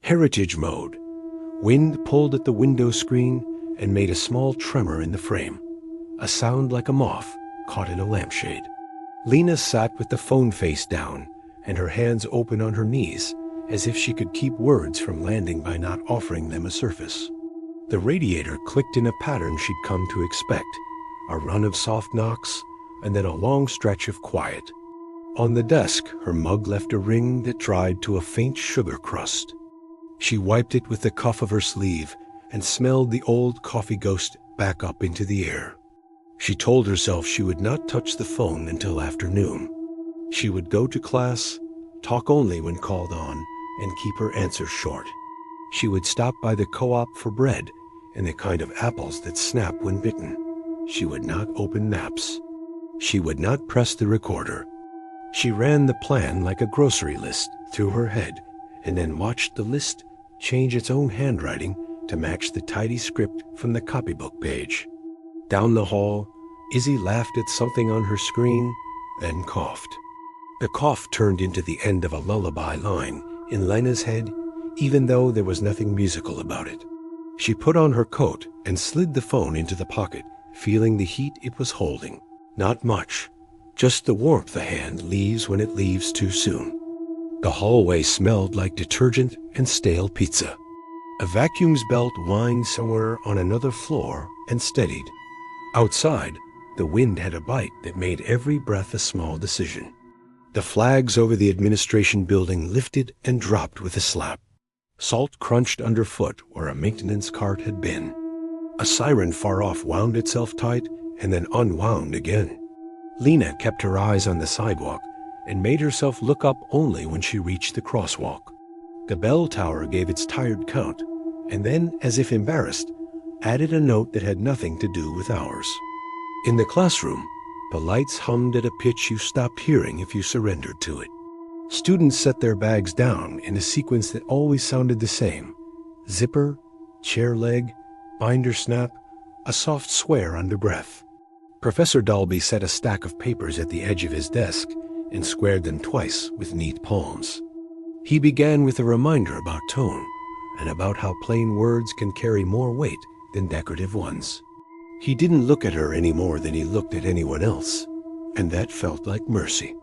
Heritage mode. Wind pulled at the window screen and made a small tremor in the frame. A sound like a moth caught in a lampshade. Lena sat with the phone face down and her hands open on her knees, as if she could keep words from landing by not offering them a surface. The radiator clicked in a pattern she'd come to expect, a run of soft knocks, and then a long stretch of quiet. On the desk, her mug left a ring that dried to a faint sugar crust. She wiped it with the cuff of her sleeve and smelled the old coffee ghost back up into the air. She told herself she would not touch the phone until afternoon. She would go to class, talk only when called on, and keep her answers short. She would stop by the co-op for bread and the kind of apples that snap when bitten. She would not open maps. She would not press the recorder. She ran the plan like a grocery list through her head and then watched the list change its own handwriting to match the tidy script from the copybook page. Down the hall, Izzy laughed at something on her screen, then coughed. The cough turned into the end of a lullaby line in Lena's head, even though there was nothing musical about it. She put on her coat and slid the phone into the pocket, feeling the heat it was holding. Not much, just the warmth a hand leaves when it leaves too soon. The hallway smelled like detergent and stale pizza. A vacuum's belt whined somewhere on another floor and steadied. Outside, the wind had a bite that made every breath a small decision. The flags over the administration building lifted and dropped with a slap. Salt crunched underfoot where a maintenance cart had been. A siren far off wound itself tight and then unwound again. Lena kept her eyes on the sidewalk and made herself look up only when she reached the crosswalk. The bell tower gave its tired count, and then, as if embarrassed, added a note that had nothing to do with ours. In the classroom, the lights hummed at a pitch you stopped hearing if you surrendered to it. Students set their bags down in a sequence that always sounded the same. Zipper, chair leg, binder snap, a soft swear under breath. Professor Dalby set a stack of papers at the edge of his desk and squared them twice with neat palms. He began with a reminder about tone and about how plain words can carry more weight than decorative ones. He didn't look at her any more than he looked at anyone else, and that felt like mercy.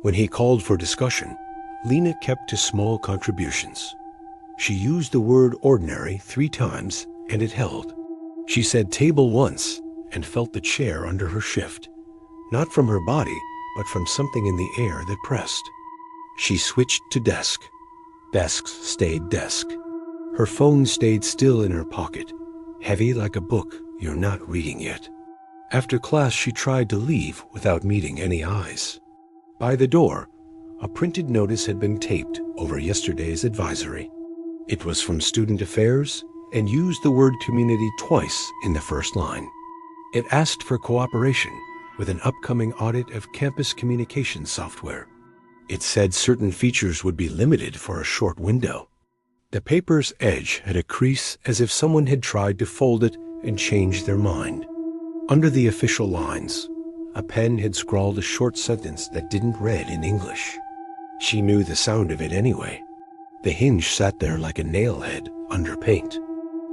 When he called for discussion, Lena kept to small contributions. She used the word ordinary 3 times, and it held. She said table once and felt the chair under her shift, not from her body, but from something in the air that pressed. She switched to desk. Desks stayed desk. Her phone stayed still in her pocket, heavy like a book you're not reading yet. After class, she tried to leave without meeting any eyes. By the door, a printed notice had been taped over yesterday's advisory. It was from Student Affairs and used the word community twice in the first line. It asked for cooperation with an upcoming audit of campus communication software. It said certain features would be limited for a short window. The paper's edge had a crease as if someone had tried to fold it and change their mind. Under the official lines, a pen had scrawled a short sentence that didn't read in English. She knew the sound of it anyway. The hinge sat there like a nailhead under paint.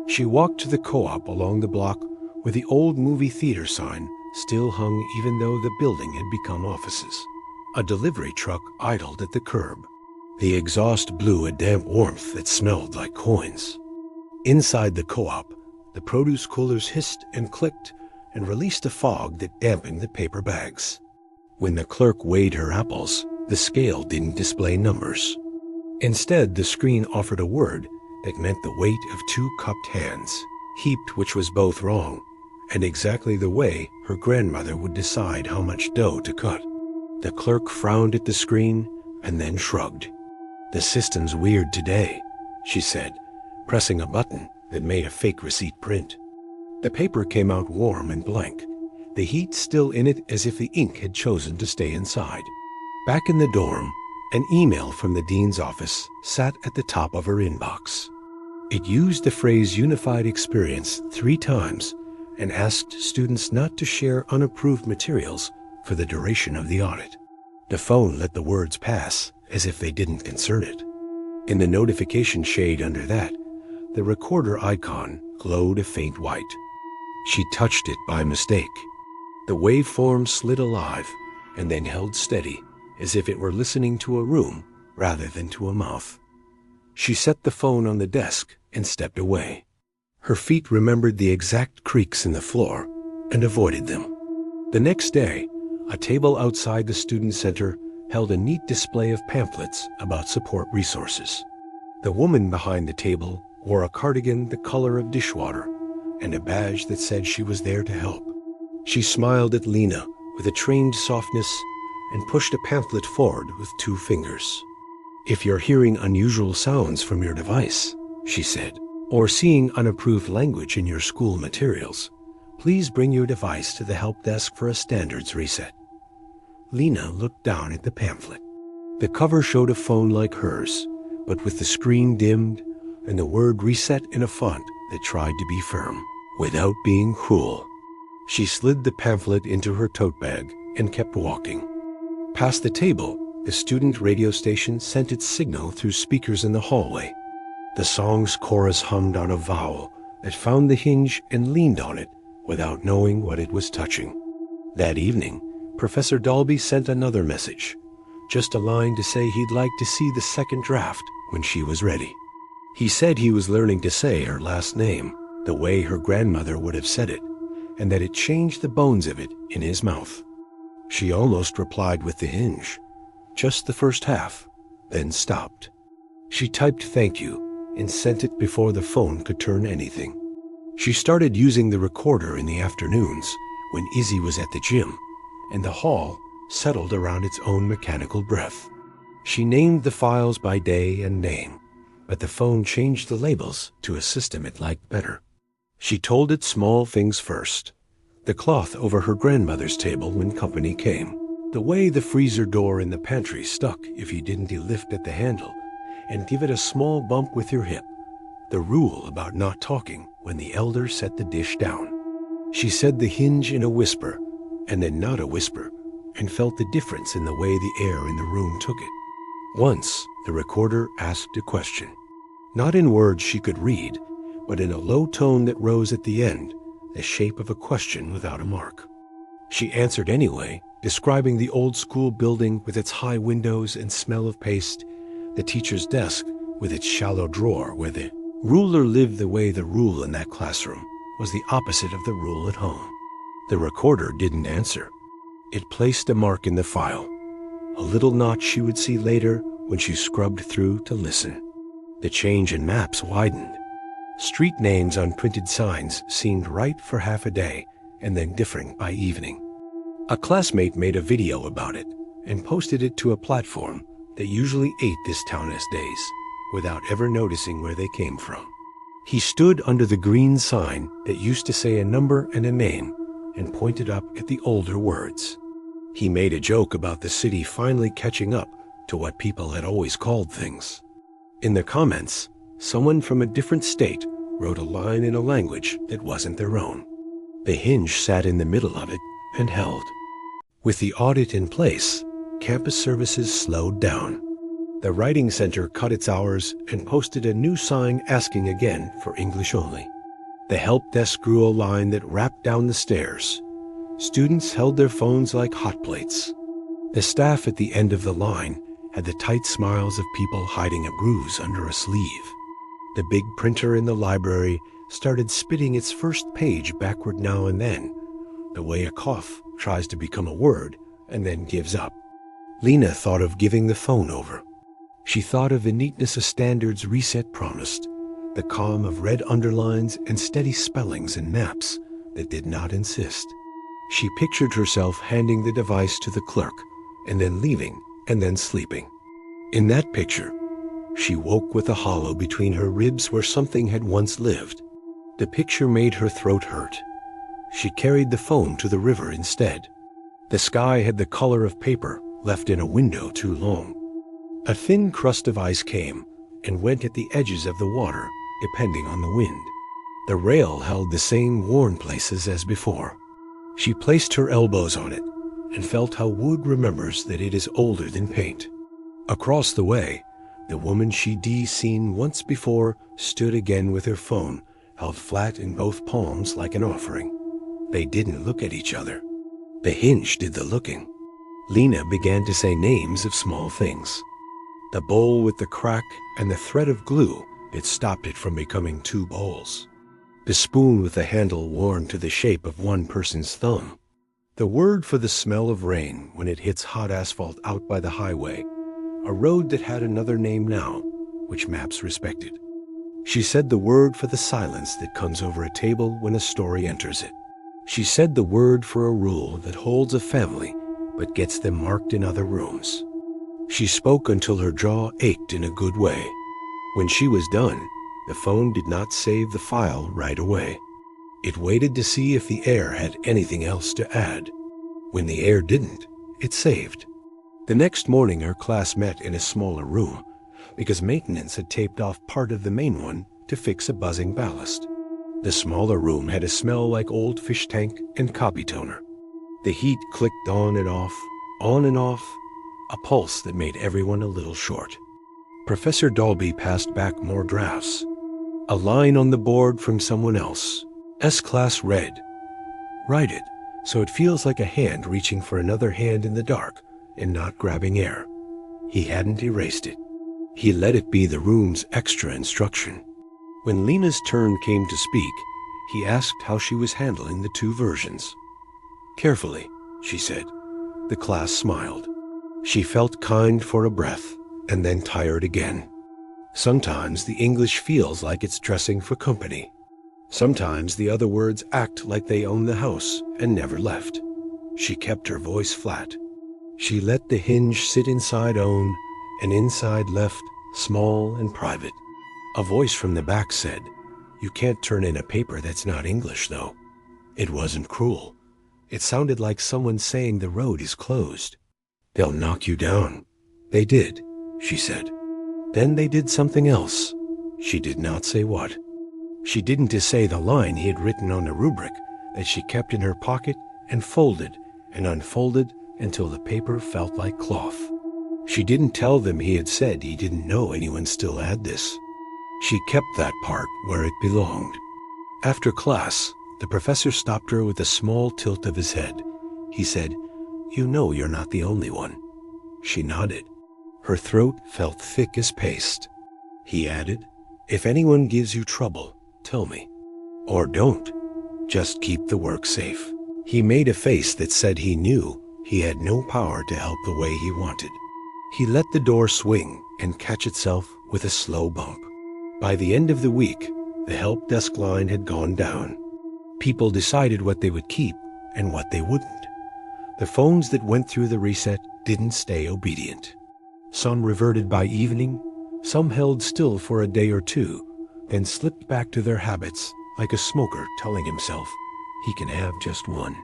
She walked to the co-op along the block where the old movie theater sign still hung even though the building had become offices. A delivery truck idled at the curb. The exhaust blew a damp warmth that smelled like coins. Inside the co-op, the produce coolers hissed and clicked and released a fog that dampened the paper bags. When the clerk weighed her apples, the scale didn't display numbers. Instead, the screen offered a word that meant the weight of 2 cupped hands, heaped, which was both wrong, and exactly the way her grandmother would decide how much dough to cut. The clerk frowned at the screen and then shrugged. "The system's weird today," she said, pressing a button that made a fake receipt print. The paper came out warm and blank, the heat still in it as if the ink had chosen to stay inside. Back in the dorm, an email from the dean's office sat at the top of her inbox. It used the phrase unified experience 3 times and asked students not to share unapproved materials for the duration of the audit. The phone let the words pass as if they didn't concern it. In the notification shade under that, the recorder icon glowed a faint white. She touched it by mistake. The waveform slid alive and then held steady, as if it were listening to a room rather than to a mouth. She set the phone on the desk and stepped away. Her feet remembered the exact creaks in the floor and avoided them. The next day, a table outside the student center held a neat display of pamphlets about support resources. The woman behind the table wore a cardigan the color of dishwater and a badge that said she was there to help. She smiled at Lena with a trained softness and pushed a pamphlet forward with 2 fingers. "If you're hearing unusual sounds from your device," she said, "or seeing unapproved language in your school materials, please bring your device to the help desk for a standards reset." Lena looked down at the pamphlet. The cover showed a phone like hers, but with the screen dimmed and the word reset in a font that tried to be firm, without being cruel. She slid the pamphlet into her tote bag and kept walking. Past the table, the student radio station sent its signal through speakers in the hallway. The song's chorus hummed on a vowel that found the hinge and leaned on it without knowing what it was touching. That evening, Professor Dalby sent another message, just a line to say he'd like to see the second draft when she was ready. He said he was learning to say her last name the way her grandmother would have said it, and that it changed the bones of it in his mouth. She almost replied with the hinge, just the first half, then stopped. She typed thank you and sent it before the phone could turn anything. She started using the recorder in the afternoons when Izzy was at the gym, and the hall settled around its own mechanical breath. She named the files by day and name, but the phone changed the labels to a system it liked better. She told it small things first. The cloth over her grandmother's table when company came, the way the freezer door in the pantry stuck if you didn't lift at the handle, and give it a small bump with your hip, the rule about not talking when the elder set the dish down. She said the hinge in a whisper, and then not a whisper, and felt the difference in the way the air in the room took it. Once, the recorder asked a question, not in words she could read, but in a low tone that rose at the end, the shape of a question without a mark. She answered anyway, describing the old school building with its high windows and smell of paste, the teacher's desk with its shallow drawer where the ruler lived the way the rule in that classroom was the opposite of the rule at home. The recorder didn't answer. It placed a mark in the file, a little notch she would see later when she scrubbed through to listen. The change in maps widened. Street names on printed signs seemed right for half a day and then differing by evening. A classmate made a video about it and posted it to a platform that usually ate this town's days without ever noticing where they came from. He stood under the green sign that used to say a number and a name and pointed up at the older words. He made a joke about the city finally catching up to what people had always called things. In the comments, someone from a different state wrote a line in a language that wasn't their own. The hinge sat in the middle of it and held. With the audit in place, campus services slowed down. The writing center cut its hours and posted a new sign asking again for English only. The help desk grew a line that wrapped down the stairs. Students held their phones like hot plates. The staff at the end of the line had the tight smiles of people hiding a bruise under a sleeve. The big printer in the library started spitting its first page backward now and then, the way a cough tries to become a word and then gives up. Lena thought of giving the phone over. She thought of the neatness a standards reset promised, the calm of red underlines and steady spellings in maps that did not insist. She pictured herself handing the device to the clerk and then leaving and then sleeping. In that picture, she woke with a hollow between her ribs where something had once lived. The picture made her throat hurt. She carried the phone to the river instead. The sky had the color of paper left in a window too long. A thin crust of ice came and went at the edges of the water, depending on the wind. The rail held the same worn places as before. She placed her elbows on it and felt how wood remembers that it is older than paint. Across the way, The woman she'd seen once before stood again with her phone held flat in both palms like an offering. They didn't look at each other. The hinge did the looking. Lena began to say names of small things. The bowl with the crack and the thread of glue that stopped it from becoming two bowls. The spoon with the handle worn to the shape of one person's thumb. The word for the smell of rain when it hits hot asphalt out by the highway. A road that had another name now, which maps respected. She said the word for the silence that comes over a table when a story enters it. She said the word for a rule that holds a family but gets them marked in other rooms. She spoke until her jaw ached in a good way. When she was done, the phone did not save the file right away. It waited to see if the air had anything else to add. When the air didn't, it saved. The next morning her class met in a smaller room because maintenance had taped off part of the main one to fix a buzzing ballast. The smaller room had a smell like old fish tank and copy toner. The heat clicked on and off, a pulse that made everyone a little short. Professor Dolby passed back more drafts. A line on the board from someone else. S-class read. Write it so it feels like a hand reaching for another hand in the dark and not grabbing air. He hadn't erased it. He let it be the room's extra instruction. When Lena's turn came to speak, he asked how she was handling the two versions. Carefully, she said. The class smiled. She felt kind for a breath and then tired again. Sometimes the English feels like it's dressing for company. Sometimes the other words act like they own the house and never left. She kept her voice flat. She let the hinge sit inside own and inside left, small and private. A voice from the back said, "You can't turn in a paper that's not English, though." It wasn't cruel. It sounded like someone saying the road is closed. "They'll knock you down." They did, she said. Then they did something else. She did not say what. She didn't say the line he had written on a rubric that she kept in her pocket and folded and unfolded until the paper felt like cloth. She didn't tell them he had said he didn't know anyone still had this. She kept that part where it belonged. After class, the professor stopped her with a small tilt of his head. He said, "You know you're not the only one." She nodded. Her throat felt thick as paste. He added, "If anyone gives you trouble, tell me. Or don't. Just keep the work safe." He made a face that said he knew he had no power to help the way he wanted. He let the door swing and catch itself with a slow bump. By the end of the week, the help desk line had gone down. People decided what they would keep and what they wouldn't. The phones that went through the reset didn't stay obedient. Some reverted by evening, some held still for a day or two, then slipped back to their habits like a smoker telling himself he can have just one.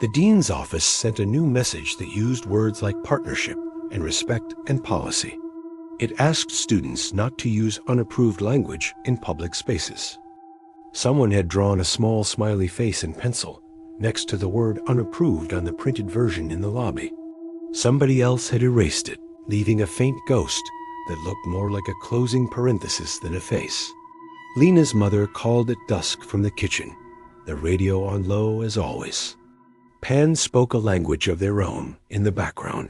The dean's office sent a new message that used words like partnership and respect and policy. It asked students not to use unapproved language in public spaces. Someone had drawn a small smiley face in pencil next to the word unapproved on the printed version in the lobby. Somebody else had erased it, leaving a faint ghost that looked more like a closing parenthesis than a face. Lena's mother called at dusk from the kitchen, the radio on low as always. Pan spoke a language of their own in the background.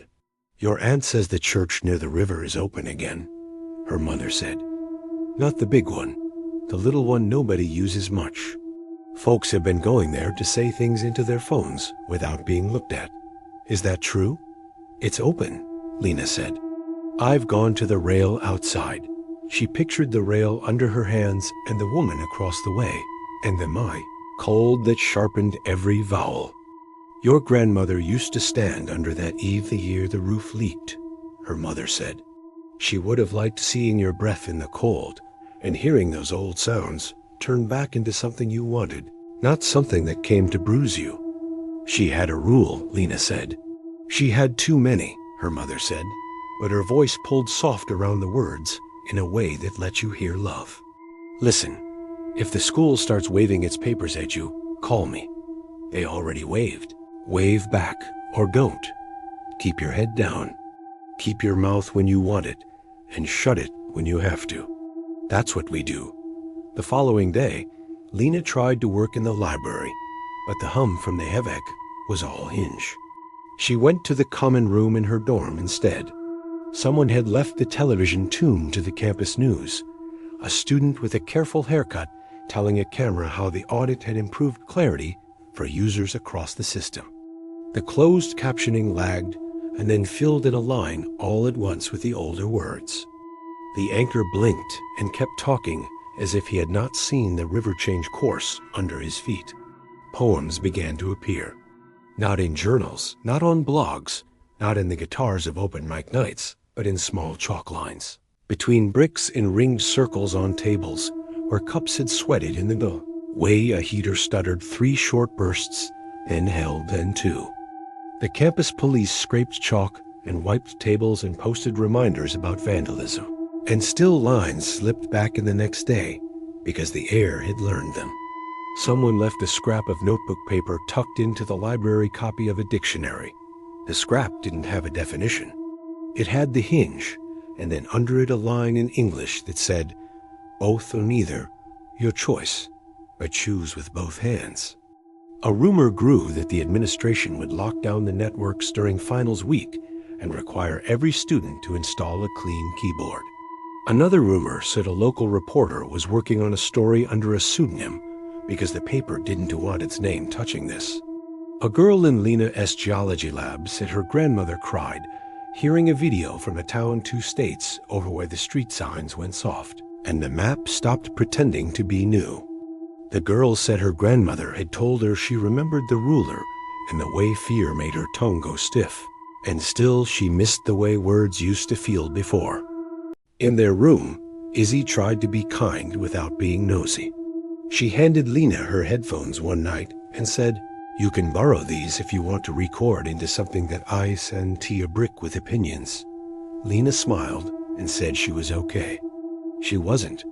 "Your aunt says the church near the river is open again," her mother said. "Not the big one. The little one nobody uses much. Folks have been going there to say things into their phones without being looked at. Is that true?" "It's open," Lena said. "I've gone to the rail outside." She pictured the rail under her hands and the woman across the way, and the my, cold that sharpened every vowel. "Your grandmother used to stand under that eave the year the roof leaked," her mother said. "She would have liked seeing your breath in the cold and hearing those old sounds turn back into something you wanted, not something that came to bruise you." "She had a rule," Lena said. "She had too many," her mother said, but her voice pulled soft around the words in a way that let you hear love. "Listen, if the school starts waving its papers at you, call me. They already waved. Wave back, or don't. Keep your head down. Keep your mouth when you want it, and shut it when you have to. That's what we do. The following day, Lena tried to work in the library, but the hum from the HVAC was all hinge. She went to the common room in her dorm instead. Someone had left the television tuned to the campus news. A student with a careful haircut telling a camera how the audit had improved clarity for users across the system. The closed captioning lagged and then filled in a line all at once with the older words. The anchor blinked and kept talking as if he had not seen the river change course under his feet. Poems began to appear. Not in journals, not on blogs, not in the guitars of open mic nights, but in small chalk lines. Between bricks in ringed circles on tables, where cups had sweated in the way a heater stuttered 3 short bursts, then held, then 2. The campus police scraped chalk and wiped tables and posted reminders about vandalism. And still lines slipped back in the next day because the air had learned them. Someone left a scrap of notebook paper tucked into the library copy of a dictionary. The scrap didn't have a definition. It had the hinge, and then under it a line in English that said, "Both or neither, your choice, but choose with both hands." A rumor grew that the administration would lock down the networks during finals week and require every student to install a clean keyboard. Another rumor said a local reporter was working on a story under a pseudonym because the paper didn't want its name touching this. A girl in Lena's geology lab said her grandmother cried, hearing a video from a town 2 states over where the street signs went soft, and the map stopped pretending to be new. The girl said her grandmother had told her she remembered the ruler and the way fear made her tongue go stiff, and still she missed the way words used to feel before. In their room, Izzy tried to be kind without being nosy. She handed Lena her headphones one night and said, "You can borrow these if you want to record into something that I send to your brick with opinions." Lena smiled and said she was okay. She wasn't.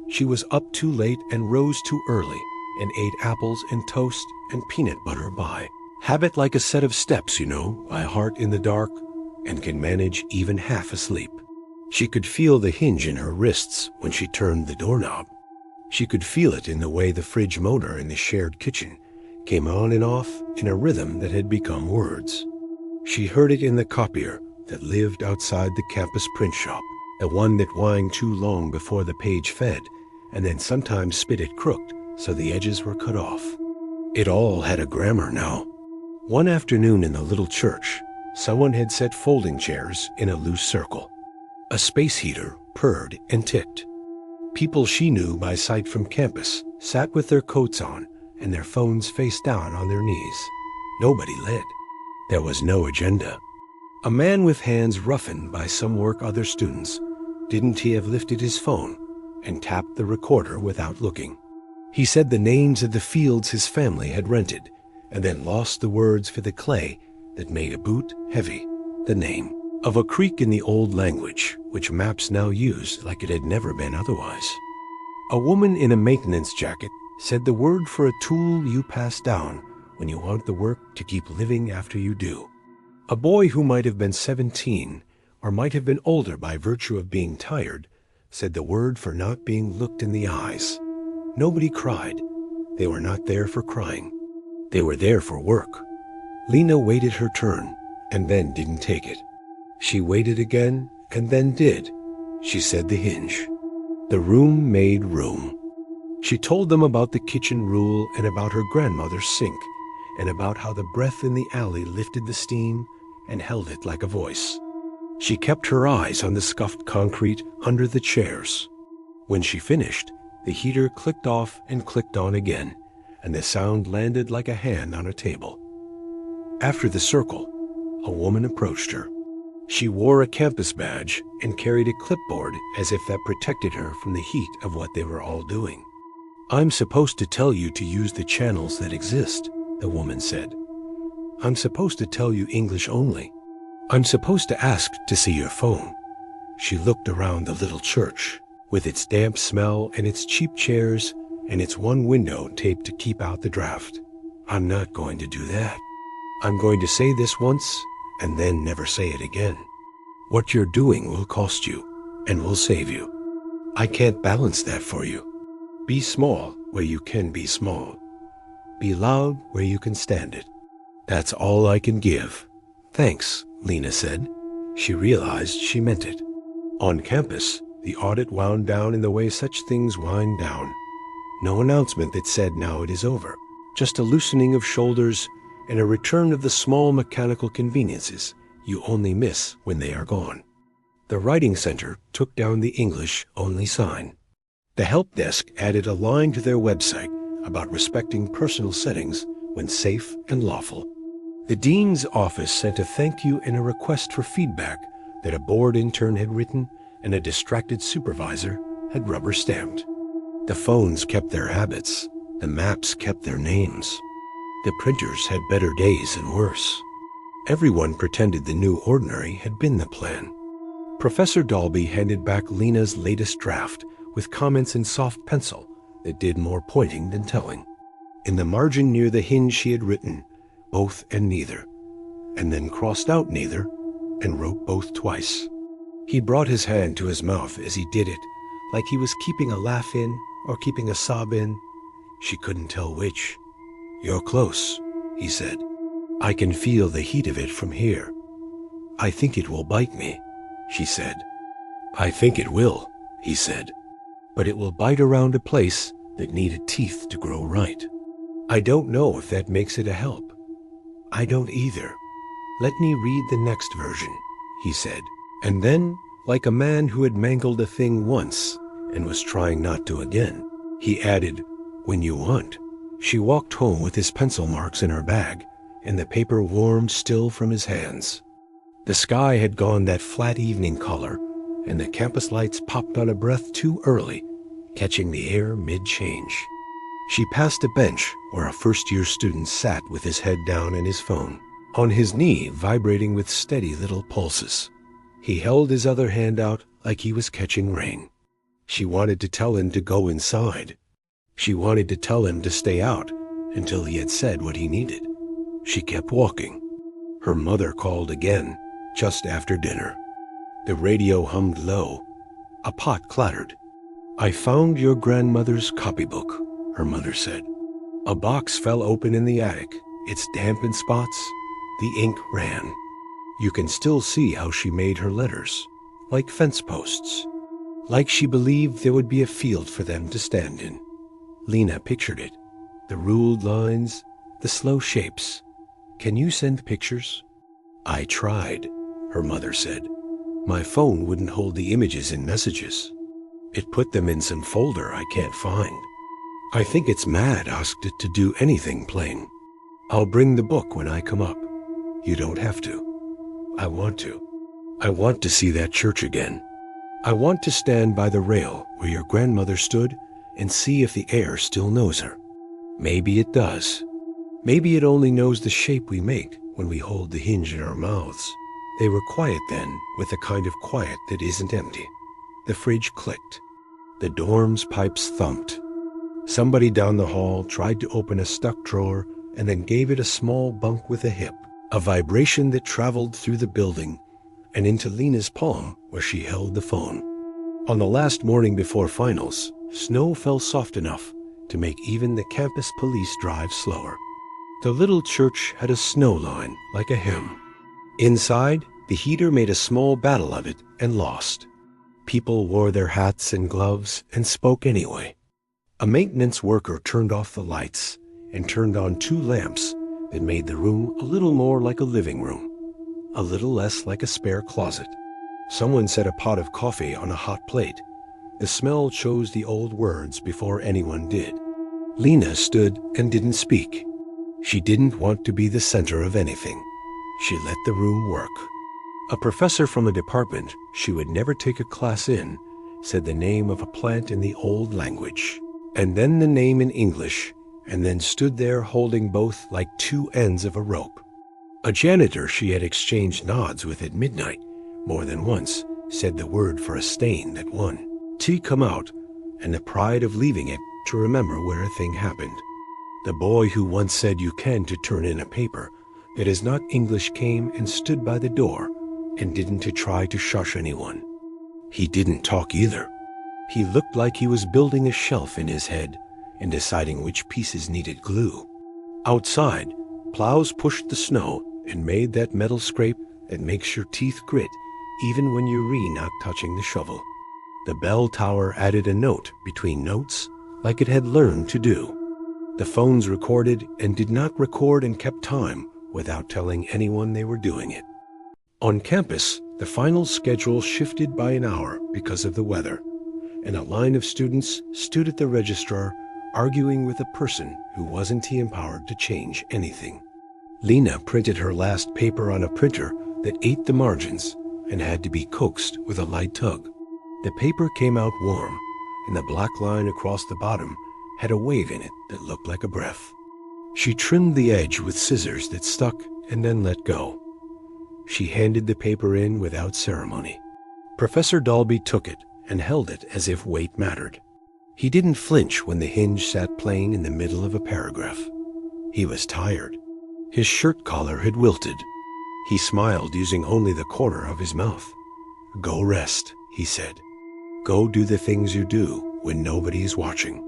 She was up too late and rose too early and ate apples and toast and peanut butter by habit, like a set of steps, by heart in the dark, and can manage even half asleep. She could feel the hinge in her wrists when she turned the doorknob. She could feel it in the way the fridge motor in the shared kitchen came on and off in a rhythm that had become words. She heard it in the copier that lived outside the campus print shop, the one that whined too long before the page fed, and then sometimes spit it crooked so the edges were cut off. It all had a grammar now. One afternoon in the little church, someone had set folding chairs in a loose circle. A space heater purred and ticked. People she knew by sight from campus sat with their coats on and their phones face down on their knees. Nobody led. There was no agenda. A man with hands roughened by some work other students, didn't he have lifted his phone and tapped the recorder without looking? He said the names of the fields his family had rented, and then lost the words for the clay that made a boot heavy, the name of a creek in the old language, which maps now used like it had never been otherwise. A woman in a maintenance jacket said the word for a tool you pass down when you want the work to keep living after you do. A boy who might have been 17, or might have been older by virtue of being tired, said the word for not being looked in the eyes. Nobody cried. They were not there for crying. They were there for work. Lena waited her turn, and then didn't take it. She waited again, and then did. She said the hinge. The room made room. She told them about the kitchen rule and about her grandmother's sink, and about how the breath in the alley lifted the steam and held it like a voice. She kept her eyes on the scuffed concrete under the chairs. When she finished, the heater clicked off and clicked on again, and the sound landed like a hand on a table. After the circle, a woman approached her. She wore a campus badge and carried a clipboard as if that protected her from the heat of what they were all doing. "I'm supposed to tell you to use the channels that exist," the woman said. "I'm supposed to tell you English only. I'm supposed to ask to see your phone." She looked around the little church, with its damp smell and its cheap chairs and its one window taped to keep out the draft. "I'm not going to do that. I'm going to say this once and then never say it again. What you're doing will cost you. and we'll save you. I can't balance that for you. Be small where you can be small. Be loud where you can stand it. That's all I can give. Thanks, Lena said. She realized she meant it. On campus, the audit wound down in the way such things wind down. No announcement that said now it is over. Just a loosening of shoulders and a return of the small mechanical conveniences you only miss when they are gone. The writing center took down the English-only sign. The help desk added a line to their website about respecting personal settings when safe and lawful. The dean's office sent a thank you and a request for feedback that a board intern had written and a distracted supervisor had rubber-stamped. The phones kept their habits. The maps kept their names. The printers had better days and worse. Everyone pretended the new ordinary had been the plan. Professor Dalby handed back Lena's latest draft with comments in soft pencil that did more pointing than telling. In the margin near the hinge she had written, both and neither, and then crossed out neither and wrote both twice. He brought his hand to his mouth as he did it, like he was keeping a laugh in or keeping a sob in. She couldn't tell which. You're close, he said. I can feel the heat of it from here. I think it will bite me, she said. I think it will, he said. But it will bite around a place that needed teeth to grow right. I don't know if that makes it a help. I don't either. Let me read the next version, he said. And then, like a man who had mangled a thing once and was trying not to again, he added, when you want. She walked home with his pencil marks in her bag and the paper warmed still from his hands. The sky had gone that flat evening color, and the campus lights popped on a breath too early, catching the air mid-change. She passed a bench where a first-year student sat with his head down and his phone, on his knee vibrating with steady little pulses. He held his other hand out like he was catching rain. She wanted to tell him to go inside. She wanted to tell him to stay out until he had said what he needed. She kept walking. Her mother called again, just after dinner. The radio hummed low. A pot clattered. I found your grandmother's copybook, her mother said. A box fell open in the attic, its damp in spots. The ink ran. You can still see how she made her letters, like fence posts, like she believed there would be a field for them to stand in. Lena pictured it, the ruled lines, the slow shapes. Can you send pictures? I tried, her mother said. My phone wouldn't hold the images in messages. It put them in some folder I can't find. I think it's mad asked it to do anything plain. I'll bring the book when I come up. You don't have to. I want to. I want to see that church again. I want to stand by the rail where your grandmother stood and see if the air still knows her. Maybe it does. Maybe it only knows the shape we make when we hold the hinge in our mouths. They were quiet then, with the kind of quiet that isn't empty. The fridge clicked. The dorm's pipes thumped. Somebody down the hall tried to open a stuck drawer and then gave it a small bunk with a hip, a vibration that traveled through the building and into Lena's palm where she held the phone. On the last morning before finals, snow fell soft enough to make even the campus police drive slower. The little church had a snow line like a hymn. Inside, the heater made a small battle of it and lost. People wore their hats and gloves and spoke anyway. A maintenance worker turned off the lights and turned on 2 lamps that made the room a little more like a living room, a little less like a spare closet. Someone set a pot of coffee on a hot plate. The smell chose the old words before anyone did. Lena stood and didn't speak. She didn't want to be the center of anything. She let the room work. A professor from a department she would never take a class in said the name of a plant in the old language, and then the name in English, and then stood there holding both like 2 ends of a rope. A janitor she had exchanged nods with at midnight more than once said the word for a stain that won. Tea come out, and the pride of leaving it to remember where a thing happened. The boy who once said you can to turn in a paper that is not English came and stood by the door and didn't to try to shush anyone. He didn't talk either. He looked like he was building a shelf in his head and deciding which pieces needed glue. Outside, plows pushed the snow and made that metal scrape that makes your teeth grit even when you're not touching the shovel. The bell tower added a note between notes like it had learned to do. The phones recorded and did not record and kept time without telling anyone they were doing it. On campus, the final schedule shifted by an hour because of the weather, and a line of students stood at the registrar arguing with a person who wasn't empowered to change anything. Lena printed her last paper on a printer that ate the margins and had to be coaxed with a light tug. The paper came out warm, and the black line across the bottom had a wave in it that looked like a breath. She trimmed the edge with scissors that stuck and then let go. She handed the paper in without ceremony. Professor Dalby took it and held it as if weight mattered. He didn't flinch when the hinge sat playing in the middle of a paragraph. He was tired. His shirt collar had wilted. He smiled using only the corner of his mouth. "Go rest," he said. "Go do the things you do when nobody is watching.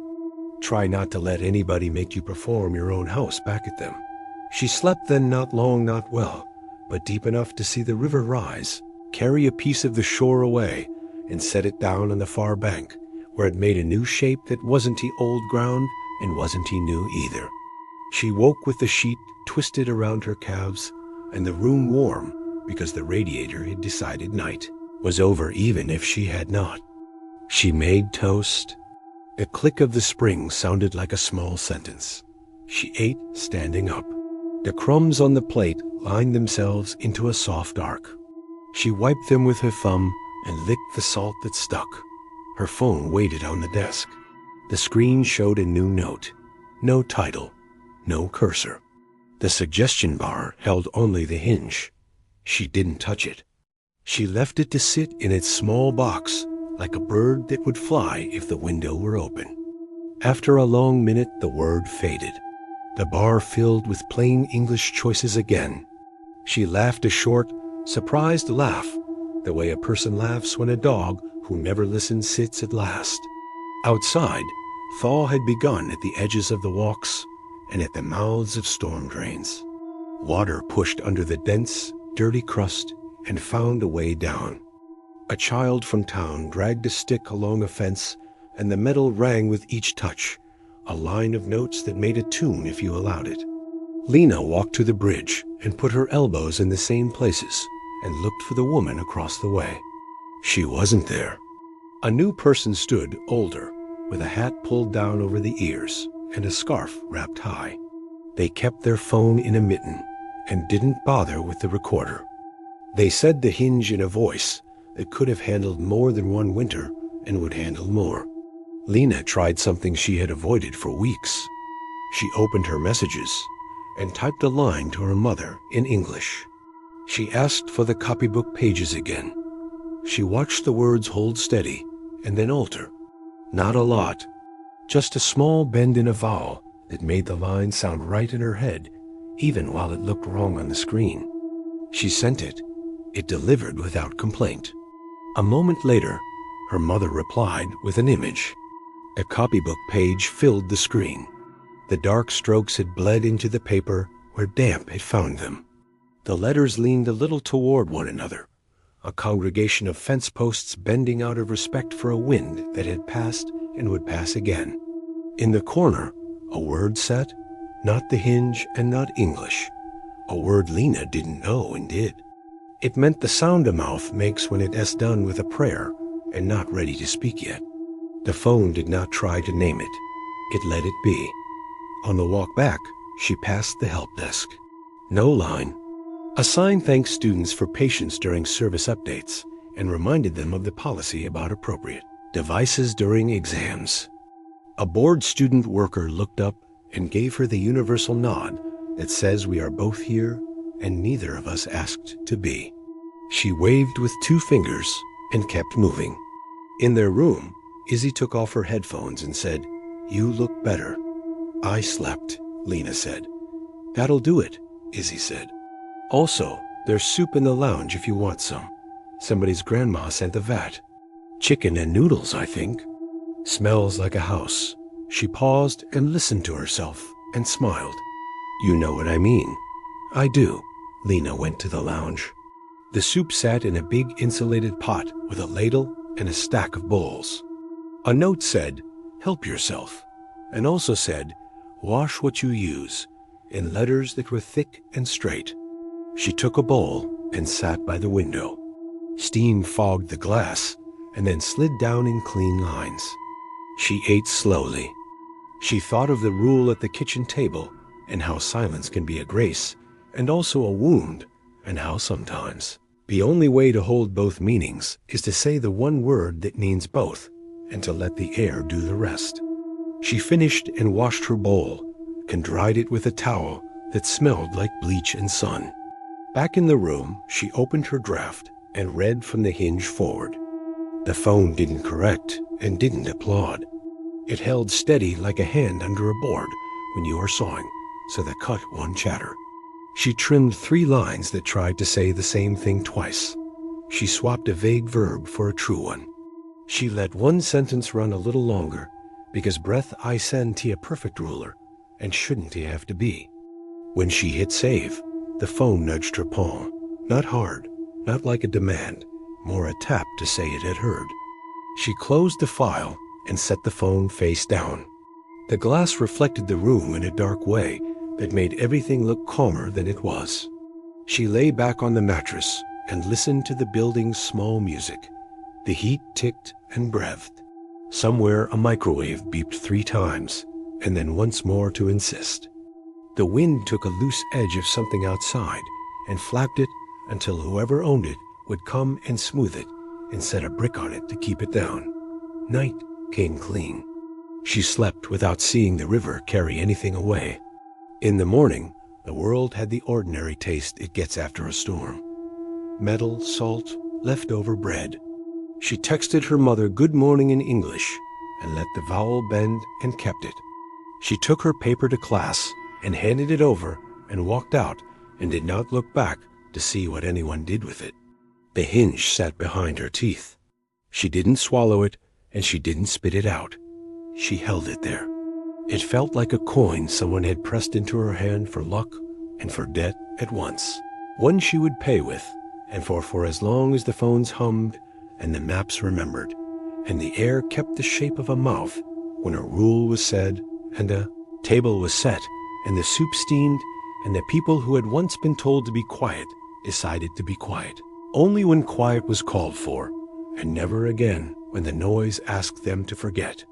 Try not to let anybody make you perform your own house back at them." She slept then, not long, not well, but deep enough to see the river rise, carry a piece of the shore away, and set it down on the far bank, where it made a new shape that wasn't old ground and wasn't new either. She woke with the sheet twisted around her calves and the room warm because the radiator had decided night was over even if she had not. She made toast. The click of the spring sounded like a small sentence. She ate standing up. The crumbs on the plate lined themselves into a soft arc. She wiped them with her thumb and licked the salt that stuck. Her phone waited on the desk. The screen showed a new note. No title, no cursor. The suggestion bar held only the hinge. She didn't touch it. She left it to sit in its small box like a bird that would fly if the window were open. After a long minute, the word faded. The bar filled with plain English choices again. She laughed a short, surprised laugh, the way a person laughs when a dog who never listens sits at last. Outside, thaw had begun at the edges of the walks and at the mouths of storm drains. Water pushed under the dense, dirty crust and found a way down. A child from town dragged a stick along a fence, and the metal rang with each touch, a line of notes that made a tune if you allowed it. Lena walked to the bridge and put her elbows in the same places and looked for the woman across the way. She wasn't there. A new person stood, older, with a hat pulled down over the ears and a scarf wrapped high. They kept their phone in a mitten and didn't bother with the recorder. They said the hinge in a voice that could have handled more than one winter and would handle more. Lena tried something she had avoided for weeks. She opened her messages and typed a line to her mother in English. She asked for the copybook pages again. She watched the words hold steady and then alter. Not a lot, just a small bend in a vowel that made the line sound right in her head, even while it looked wrong on the screen. She sent it. It delivered without complaint. A moment later, her mother replied with an image. A copybook page filled the screen. The dark strokes had bled into the paper where damp had found them. The letters leaned a little toward one another, a congregation of fence posts bending out of respect for a wind that had passed and would pass again. In the corner, a word sat, not the hinge and not English, a word Lena didn't know and did. It meant the sound a mouth makes when it is done with a prayer and not ready to speak yet. The phone did not try to name it. It let it be. On the walk back, she passed the help desk. No line. A sign thanked students for patience during service updates and reminded them of the policy about appropriate devices during exams. A bored student worker looked up and gave her the universal nod that says we are both here and neither of us asked to be. She waved with 2 fingers and kept moving. In their room, Izzy took off her headphones and said, "You look better." "I slept," Lena said. "That'll do it," Izzy said. "Also, there's soup in the lounge if you want some. Somebody's grandma sent the vat." Chicken and noodles, I think. Smells like a house. She paused and listened to herself and smiled. You know what I mean. I do. Lena went to the lounge. The soup sat in a big insulated pot with a ladle and a stack of bowls. A note said, help yourself, and also said, wash what you use, in letters that were thick and straight. She took a bowl and sat by the window. Steam fogged the glass and then slid down in clean lines. She ate slowly. She thought of the rule at the kitchen table and how silence can be a grace and also a wound, and how sometimes the only way to hold both meanings is to say the one word that means both and to let the air do the rest. She finished and washed her bowl and dried it with a towel that smelled like bleach and sun. Back in the room, she opened her draft and read from the hinge forward. The phone didn't correct and didn't applaud. It held steady like a hand under a board when you are sawing, so the cut won't chatter. She trimmed 3 lines that tried to say the same thing twice. She swapped a vague verb for a true one. She let one sentence run a little longer, because breath I send to a perfect ruler, and shouldn't he have to be? When she hit save, the phone nudged her palm. Not hard, not like a demand, more a tap to say it had heard. She closed the file and set the phone face down. The glass reflected the room in a dark way that made everything look calmer than it was. She lay back on the mattress and listened to the building's small music. The heat ticked and breathed. Somewhere a microwave beeped 3 times, and then once more to insist. The wind took a loose edge of something outside and flapped it until whoever owned it would come and smooth it and set a brick on it to keep it down. Night came clean. She slept without seeing the river carry anything away. In the morning, the world had the ordinary taste it gets after a storm. Metal, salt, leftover bread. She texted her mother good morning in English and let the vowel bend and kept it. She took her paper to class and handed it over and walked out and did not look back to see what anyone did with it. The hinge sat behind her teeth. She didn't swallow it and she didn't spit it out. She held it there. It felt like a coin someone had pressed into her hand for luck and for debt at once. One she would pay with, and for as long as the phones hummed and the maps remembered, and the air kept the shape of a mouth when a rule was said and a table was set and the soup steamed and the people who had once been told to be quiet decided to be quiet. Only when quiet was called for, and never again when the noise asked them to forget.